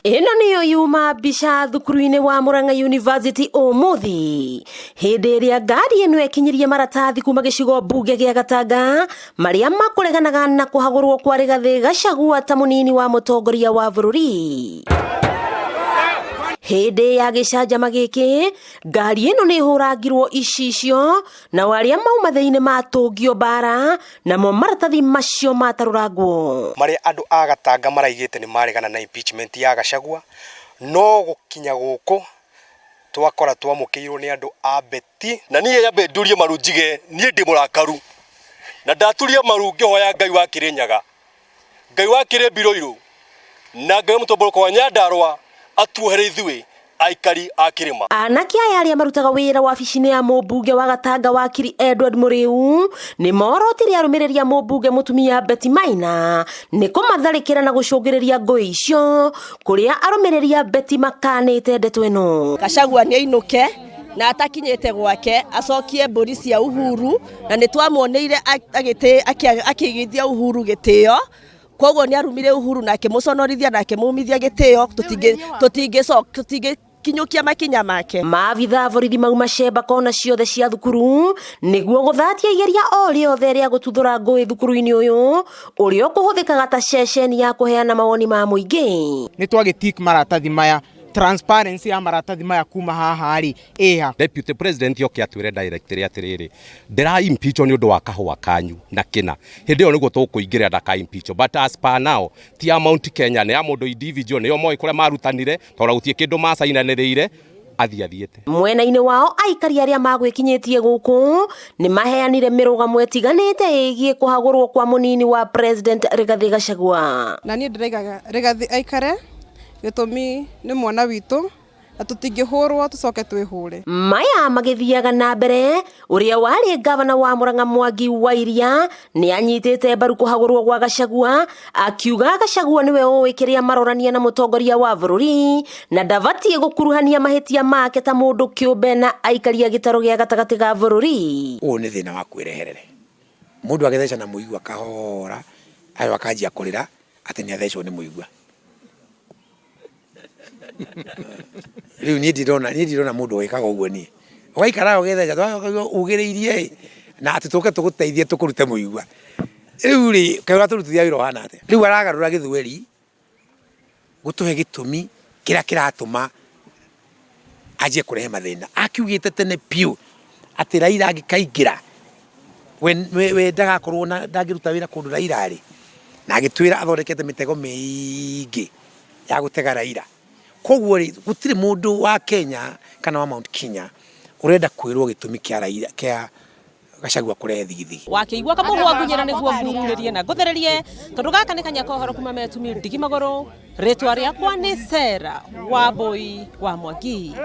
Ino niyo yuma bica thukuru-ini wa Murang'a University umuthi hindi iria ngari ino ekinyirie maratathi kuma gicigo mbunge gia Gatanga maria makureganaga na kuhagurwo kwa Rigathi Gachagua ta munini wa mutongoria wa bururi. Hindi ya gicanjama giki ngari ino ni ihurangirwo ICICIO na waria mauma thiini matungio bara namo maratathi macio matarurangwo maria andu a Gatanga maraigite ni maregana na impeachment ya Gachagua no gukinya guku twakora twamukiirwo ni andu a beti na niye yambe ndurie marunjige nie ndi murakaru na ndaturia marungi hoya Ngai wa Kirinyaga Ngai wa Kirimbiroiro na Ngai mutomboroko wa Nyandarua atuhere ithuĩ Aikari a Kirima. Anake aya aria marutaga wira wabici-ini ya mũmbunge wa Gatanga wakiri Edward Muriu ni morotire arumiriria mũmbunge mutumia Betty Maina ni kumatharikira na gucungiriria ngui icio kuria arumiriria Betty makanite ndeto ino. Gachagua ni ainuke na atakinyete gwake acokie mburi cia Uhuru na ni twamuoneire akigithia Uhuru gitio. Koguo ni arumire Uhuru na akimuconorithia na akimumithia gitio tutinge kinyukia makinya make. Maabitha borithi mauma cemba kona ciothe cia thukuru niguo guthatia igeria o riothe ria gututhura ngui thukuru-ini uyu uria kuhuthikaga ta ceceni ya kuheana mawoni ma muingi. Ni twagitik maratathi maya transparency ya maratathi maya kuma haha ri eha. Deputy President yoke atwire director atiriri ndira impeach ni undu wa kahua kanyu na kina hindi yo niguo tukuingira ndaka impeach but as per now ti amount Kenya ni ya mundu individual ni yo moi kure marutanire tora gutie kindu macainanireire athiathiete. Mwena-ini wao aikari aria magwikinyitie guku ni maheanire mirugamo etiganite igie kuhagurwo kwa munini wa President Rigathi Gachagua. Na ni ndirigaga Rigathi aikare gitumi ni mwana witu na tutingihurwo tucoke twihure. Maya magithiaga na mbere uria wari gavana wa Murang'a Mwangi wa Iria ni anyitite mbaru kuhagurwo gwa Gachagua akiuga Gachagua niwe uikiria marorania na mutongoria wa bururi na ndavatie gukuruhania mahitia make ta mundu kiumbe na aikaria gitaro gia gatagati ga bururi. U ni thina wa kwireherere mundu agetheca na muigua kahora ayo akanjia kurira ati ni athecwo ni muigua. Riu ni ndirona mundu wikaga uguo ni waikara ugetheca ugiriirie na atituke tuguteithie tukurute muigua. Riu ri kaura turutithia wira hana ate riu aragarura githueri gutuhe gitumi kira kiratuma aje kurehe mathina akiugite tene piu ati Raila agikaingira we ndagakorwo na ndagiruta wira kundu Raila ri na agitwira athondekete mitego miingi ya gutega Raila. Koguo ri gutire mundu wa Kenya kana wa Mount Kenya urenda kwirwo gitumi kia Raila kia Gachagua kurehe thigithigi wakiigua kamuhwa ngunyira niguo ngururirie na guthererie tondu gaka ni kanya kohoro kuma metumi ndigi magoro ritwa riakwa ni Sera wa Boi wa Mwangi.